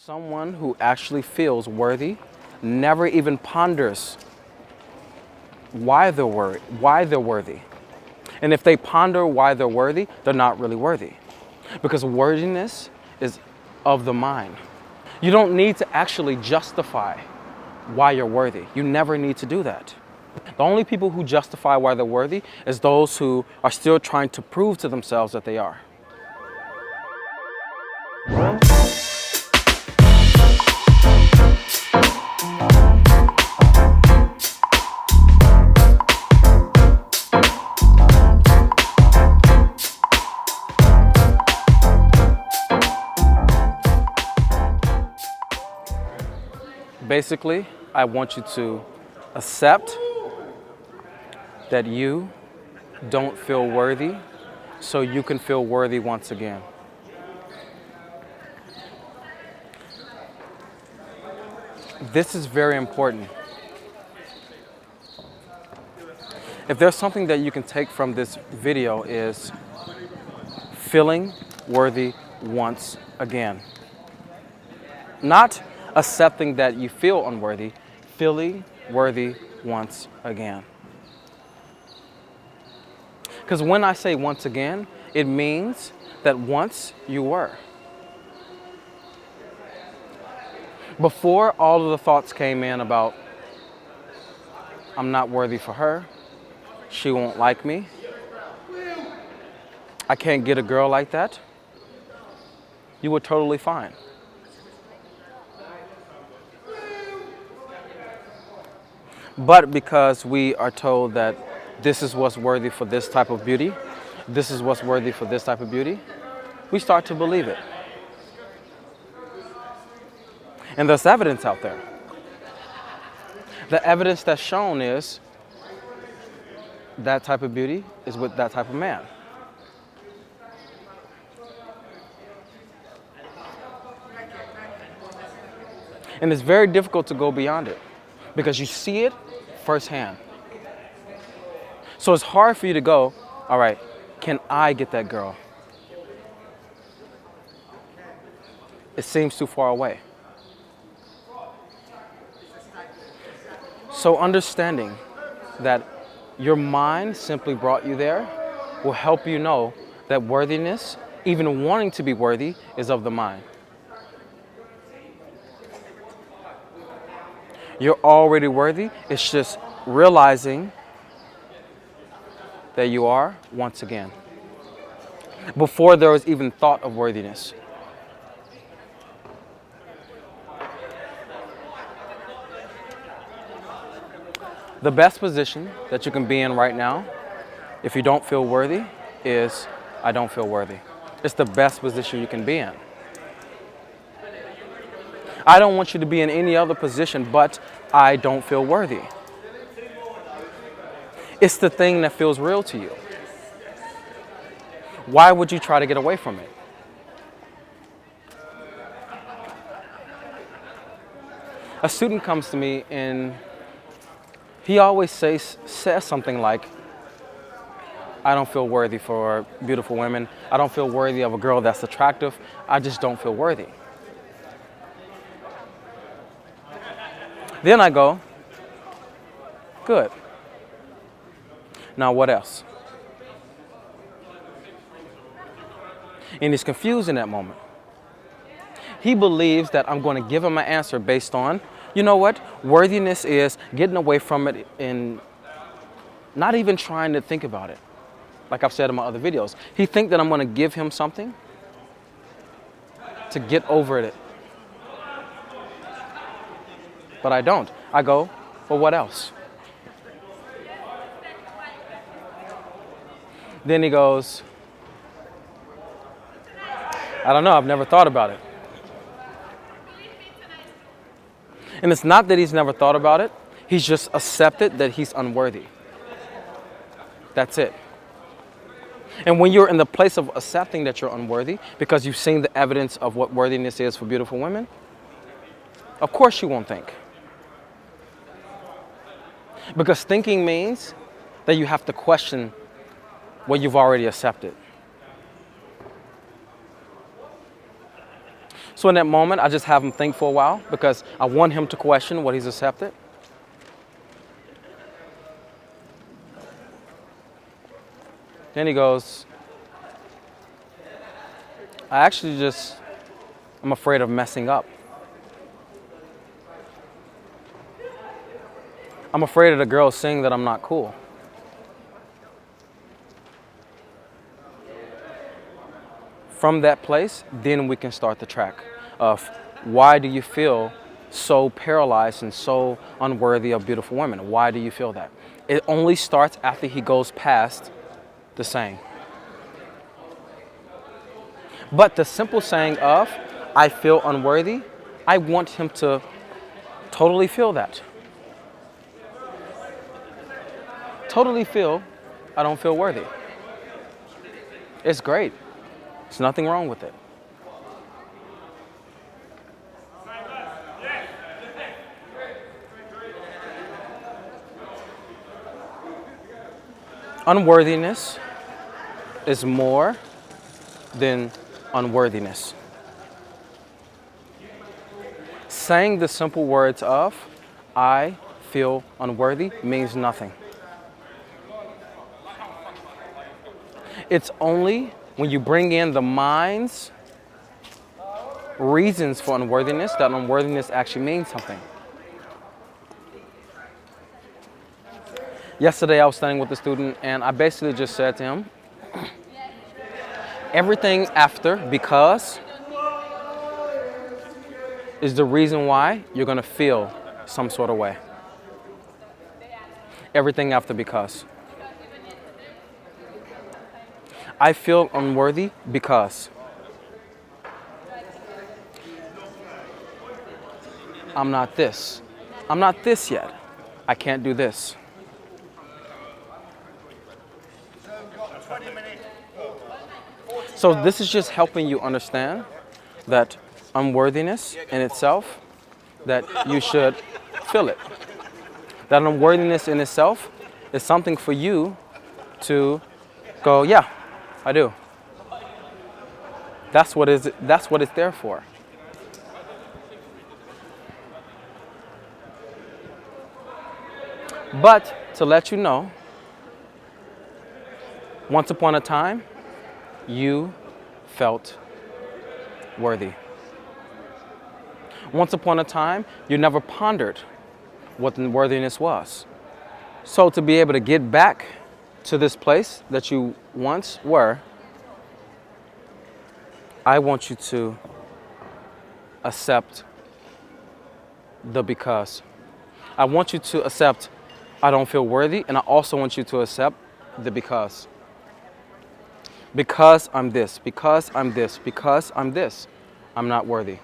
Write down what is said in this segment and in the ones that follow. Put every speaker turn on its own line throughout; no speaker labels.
Someone who actually feels worthy never even ponders why they're worthy. And if they ponder why they're worthy, they're not really worthy. Because worthiness is of the mind. You don't need to actually justify why you're worthy. You never need to do that. The only people who justify why they're worthy is those who are still trying to prove to themselves that they are. Basically, I want you to accept that you don't feel worthy so you can feel worthy once again. This is very important. If there's something that you can take from this video is feeling worthy once again. Not accepting that you feel unworthy, feeling worthy once again. Because when I say once again, it means that once you were. Before all of the thoughts came in about, I'm not worthy for her, she won't like me, I can't get a girl like that, you were totally fine. But because we are told that this is what's worthy for this type of beauty, this is what's worthy for this type of beauty, we start to believe it. And there's evidence out there. The evidence that's shown is that type of beauty is with that type of man. And it's very difficult to go beyond it because you see it firsthand. So it's hard for you to go, all right, can I get that girl? It seems too far away. So understanding that your mind simply brought you there will help you know that worthiness, even wanting to be worthy, is of the mind. You're already worthy. It's just realizing that you are once again. Before there was even thought of worthiness. The best position that you can be in right now, if you don't feel worthy, is I don't feel worthy. It's the best position you can be in. I don't want you to be in any other position but I don't feel worthy. It's the thing that feels real to you. Why would you try to get away from it? A student comes to me and he always says something like, I don't feel worthy for beautiful women. I don't feel worthy of a girl that's attractive. I just don't feel worthy. Then I go, good. Now what else? And he's confused in that moment. He believes that I'm going to give him an answer based on, you know what? Worthiness is getting away from it and not even trying to think about it. Like I've said in my other videos. He thinks that I'm going to give him something to get over it. But I don't. I go, well, what else? Then he goes, I don't know, I've never thought about it. And it's not that he's never thought about it. He's just accepted that he's unworthy. That's it. And when you're in the place of accepting that you're unworthy because you've seen the evidence of what worthiness is for beautiful women, of course you won't think. Because thinking means that you have to question what you've already accepted. So in that moment, I just have him think for a while because I want him to question what he's accepted. Then he goes, I'm afraid of messing up. I'm afraid of the girl seeing that I'm not cool. From that place, then we can start the track of why do you feel so paralyzed and so unworthy of beautiful women? Why do you feel that? It only starts after he goes past the saying. But the simple saying of, I feel unworthy, I want him to totally feel that. Totally feel, I don't feel worthy. It's great. There's nothing wrong with it. Unworthiness is more than unworthiness. Saying the simple words of, I feel unworthy, means nothing. It's only when you bring in the mind's reasons for unworthiness that unworthiness actually means something. Yesterday I was studying with a student and I basically just said to him, everything after because is the reason why you're going to feel some sort of way. Everything after because. I feel unworthy because I'm not this. I'm not this yet. I can't do this. So this is just helping you understand that unworthiness in itself, that you should feel it. That unworthiness in itself is something for you to go, yeah, I do. That's what it's there for. But to let you know, once upon a time, you felt worthy. Once upon a time, you never pondered what the worthiness was. So to be able to get back to this place that you once were, I want you to accept the because. I want you to accept I don't feel worthy, and I also want you to accept the because. Because I'm this, because I'm this, because I'm this, I'm not worthy.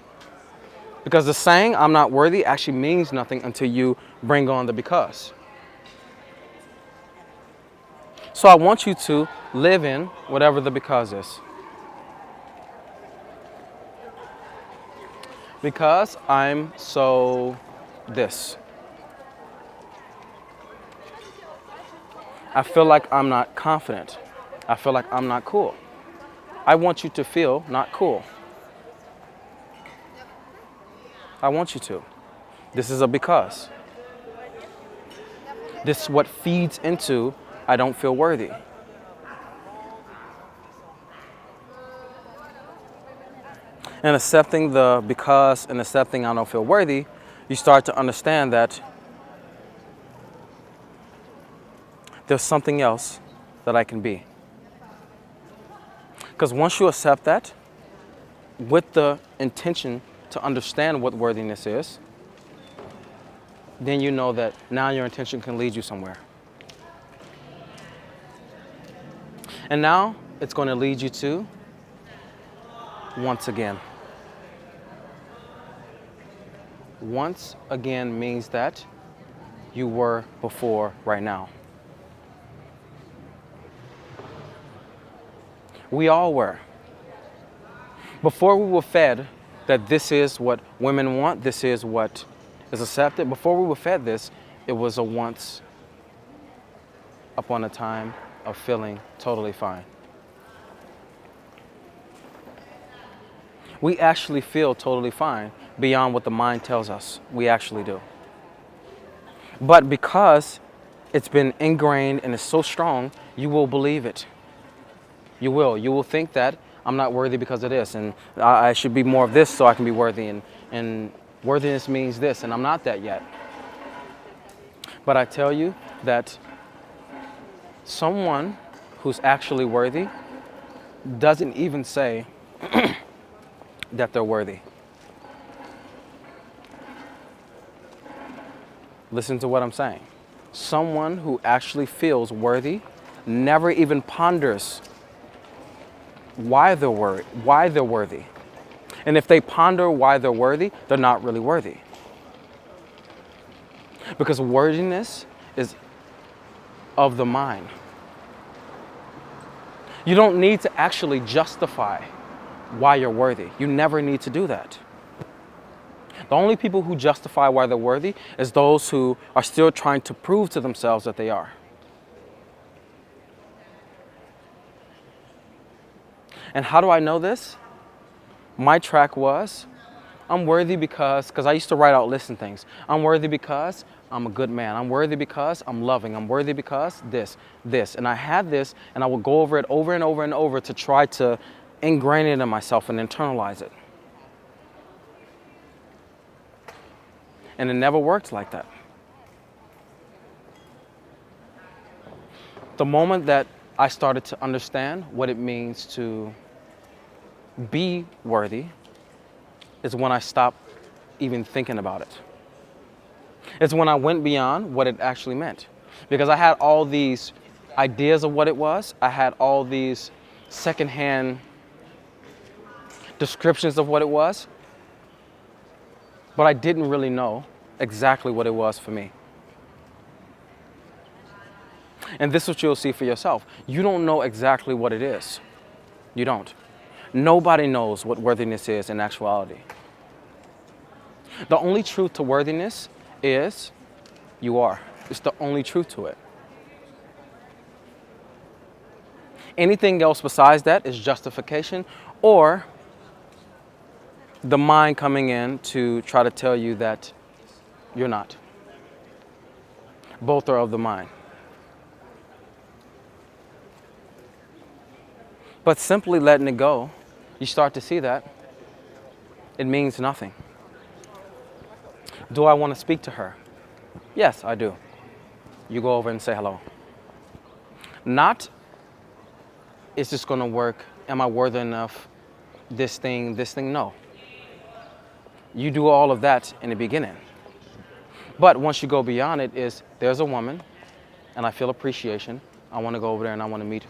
Because the saying I'm not worthy actually means nothing until you bring on the because. So I want you to live in whatever the because is. Because I'm so this. I feel like I'm not confident. I feel like I'm not cool. I want you to feel not cool. I want you to. This is a because. This is what feeds into I don't feel worthy. And accepting the because and accepting I don't feel worthy, you start to understand that there's something else that I can be. Because once you accept that, with the intention to understand what worthiness is, then you know that now your intention can lead you somewhere. And now it's going to lead you to once again. Once again means that you were before right now. We all were. Before we were fed that this is what women want, this is what is accepted, before we were fed this, it was a once upon a time of feeling totally fine. We actually feel totally fine beyond what the mind tells us. We actually do. But because it's been ingrained and it's so strong, you will believe it. You will. You will think that I'm not worthy because of this, and I should be more of this so I can be worthy, and worthiness means this, and I'm not that yet. But I tell you that someone who's actually worthy doesn't even say that they're worthy. Listen to what I'm saying. Someone who actually feels worthy never even ponders why they're worthy. And if they ponder why they're worthy, they're not really worthy. Because worthiness is of the mind. You don't need to actually justify why you're worthy. You never need to do that. The only people who justify why they're worthy is those who are still trying to prove to themselves that they are. And how do I know this? My track was, I'm worthy because I used to write out lists and things. I'm worthy because I'm a good man. I'm worthy because I'm loving. I'm worthy because this. And I had this, and I would go over it over and over and over to try to ingrain it in myself and internalize it. And it never worked like that. The moment that I started to understand what it means to be worthy is when I stopped even thinking about it. It's when I went beyond what it actually meant. Because I had all these ideas of what it was. I had all these secondhand descriptions of what it was. But I didn't really know exactly what it was for me. And this is what you'll see for yourself. You don't know exactly what it is. You don't. Nobody knows what worthiness is in actuality. The only truth to worthiness is you are. It's the only truth to it. Anything else besides that is justification or the mind coming in to try to tell you that you're not. Both are of the mind. But simply letting it go, you start to see that it means nothing. Do I want to speak to her? Yes, I do. You go over and say hello. Not, is this going to work? Am I worthy enough? This thing, no. You do all of that in the beginning. But once you go beyond it is, there's a woman and I feel appreciation. I want to go over there and I want to meet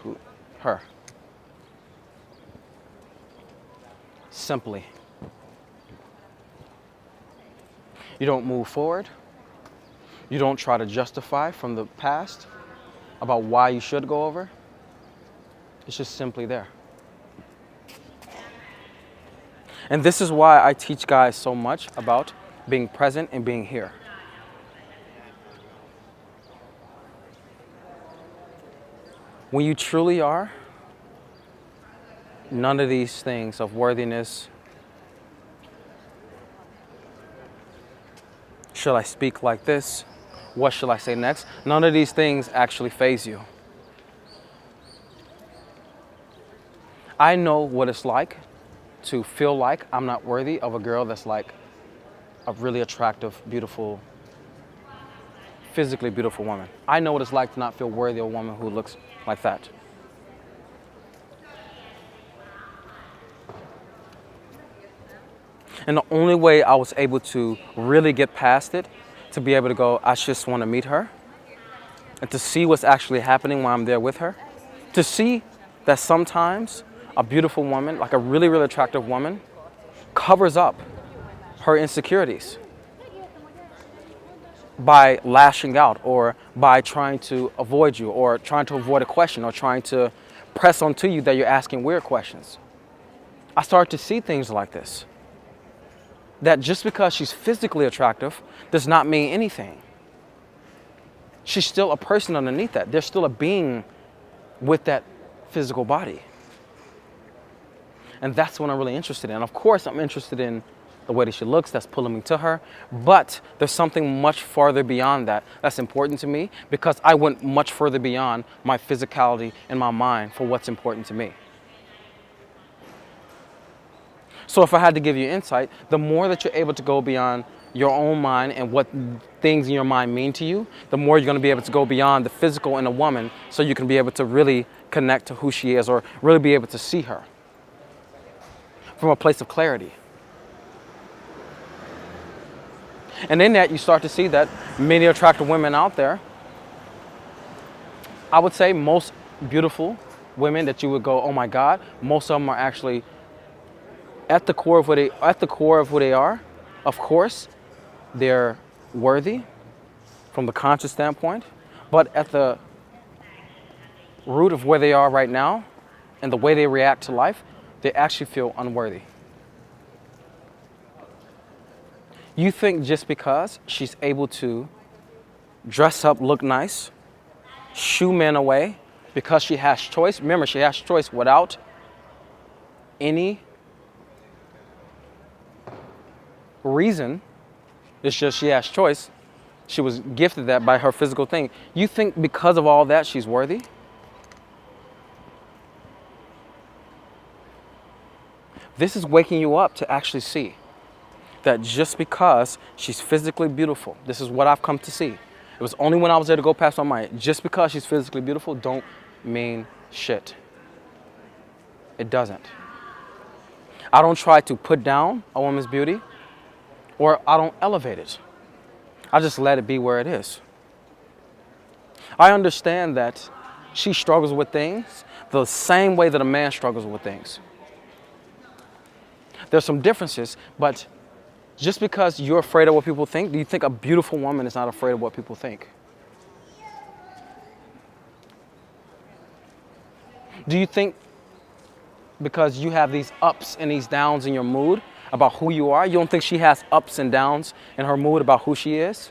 her. Simply. You don't move forward. You don't try to justify from the past about why you should go over. It's just simply there. And this is why I teach guys so much about being present and being here. When you truly are, none of these things of worthiness, should I speak like this? What shall I say next? None of these things actually faze you. I know what it's like to feel like I'm not worthy of a girl that's like a really attractive, beautiful, physically beautiful woman. I know what it's like to not feel worthy of a woman who looks like that. And the only way I was able to really get past it, to be able to go, I just want to meet her, and to see what's actually happening while I'm there with her, to see that sometimes a beautiful woman, like a really, really attractive woman, covers up her insecurities by lashing out or by trying to avoid you or trying to avoid a question or trying to press onto you that you're asking weird questions. I started to see things like this. That just because she's physically attractive does not mean anything. She's still a person underneath that. There's still a being with that physical body. And that's what I'm really interested in. Of course, I'm interested in the way that she looks, that's pulling me to her. But there's something much farther beyond that that's important to me, because I went much further beyond my physicality and my mind for what's important to me. So if I had to give you insight, the more that you're able to go beyond your own mind and what things in your mind mean to you, the more you're going to be able to go beyond the physical in a woman, so you can be able to really connect to who she is, or really be able to see her from a place of clarity. And in that, you start to see that many attractive women out there, I would say most beautiful women that you would go, oh my God, most of them are actually at the core of who they are. Of course, they're worthy from the conscious standpoint, but at the root of where they are right now and the way they react to life, they actually feel unworthy. You think just because she's able to dress up, look nice, shoo men away, because she has choice. Remember, she has choice without any reason. It's just she has choice. She was gifted that by her physical thing. You think because of all that she's worthy? This is waking you up to actually see that just because she's physically beautiful, this is what I've come to see. It was only when I was there to go past my mind. Just because she's physically beautiful don't mean shit. It doesn't. I don't try to put down a woman's beauty, or I don't elevate it. I just let it be where it is. I understand that she struggles with things the same way that a man struggles with things. There's some differences, but just because you're afraid of what people think, do you think a beautiful woman is not afraid of what people think? Do you think because you have these ups and these downs in your mood about who you are, you don't think she has ups and downs in her mood about who she is?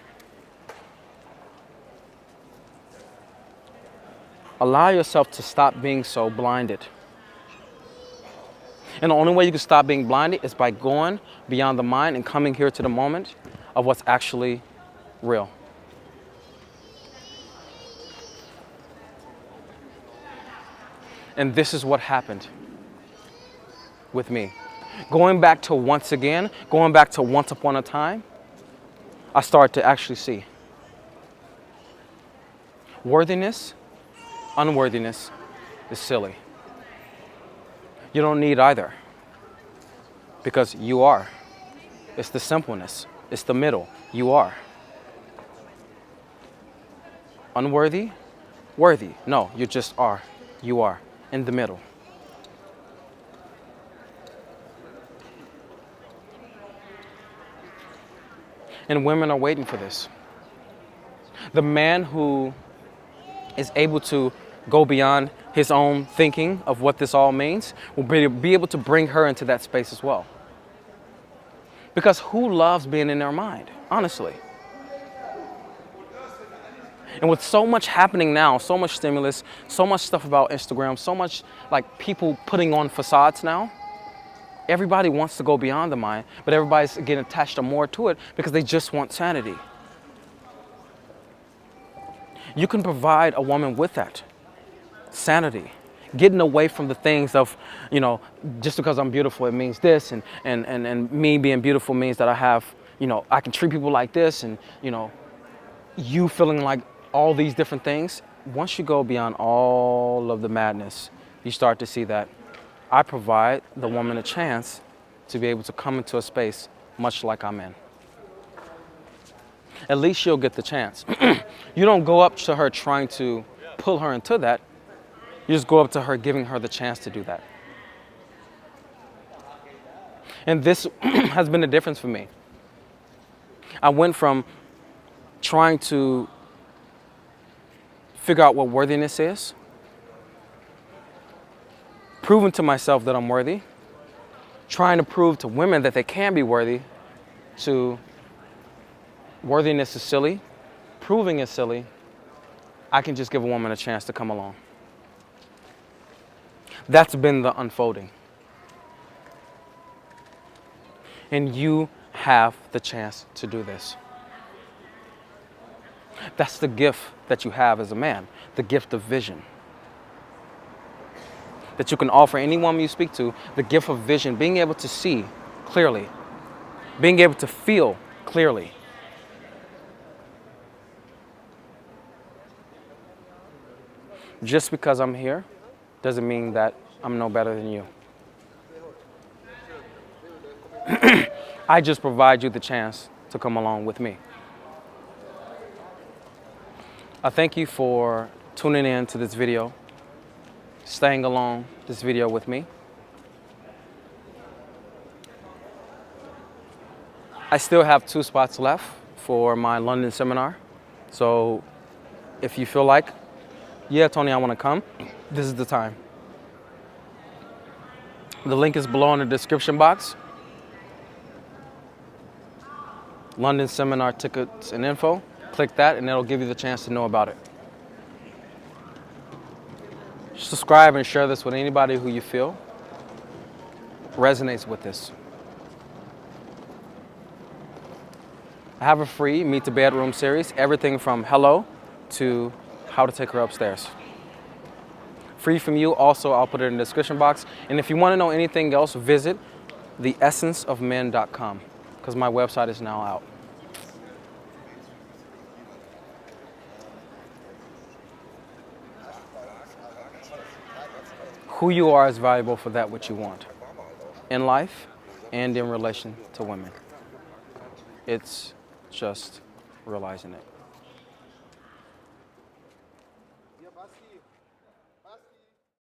Allow yourself to stop being so blinded. And the only way you can stop being blinded is by going beyond the mind and coming here to the moment of what's actually real. And this is what happened with me. Going back to once upon a time, I started to actually see worthiness, unworthiness is silly. You don't need either, because you are. It's the simpleness. It's the middle. You are. Unworthy, worthy. No, you just are. You are in the middle. And women are waiting for this. The man who is able to go beyond his own thinking of what this all means will be able to bring her into that space as well. Because who loves being in their mind, honestly? And with so much happening now, so much stimulus, so much stuff about Instagram, so much like people putting on facades now, everybody wants to go beyond the mind, but everybody's getting attached to more to it because they just want sanity. You can provide a woman with that. Sanity. Getting away from the things of, just because I'm beautiful, it means this, and me being beautiful means that I have, I can treat people like this, and, you feeling like all these different things. Once you go beyond all of the madness, you start to see that I provide the woman a chance to be able to come into a space much like I'm in. At least she'll get the chance. You don't go up to her trying to pull her into that. You just go up to her giving her the chance to do that. And this has been the difference for me. I went from trying to figure out what worthiness is, proving to myself that I'm worthy, trying to prove to women that they can be worthy, to worthiness is silly, proving is silly, I can just give a woman a chance to come along. That's been the unfolding. And you have the chance to do this. That's the gift that you have as a man, the gift of vision. That you can offer any woman you speak to, the gift of vision, being able to see clearly, being able to feel clearly. Just because I'm here doesn't mean that I'm no better than you. I just provide you the chance to come along with me. I thank you for tuning in to this video, staying along this video with me. I still have 2 spots left for my London seminar. So if you feel like, yeah, Tony, I want to come, this is the time. The link is below in the description box. London seminar tickets and info. Click that and it'll give you the chance to know about it. Subscribe and share this with anybody who you feel resonates with this. I have a free Meet the Bedroom series, everything from hello to how to take her upstairs. Free from you, also I'll put it in the description box. And if you want to know anything else, visit theessenceofmen.com because my website is now out. Who you are is valuable for that which you want in life and in relation to women. It's just realizing it.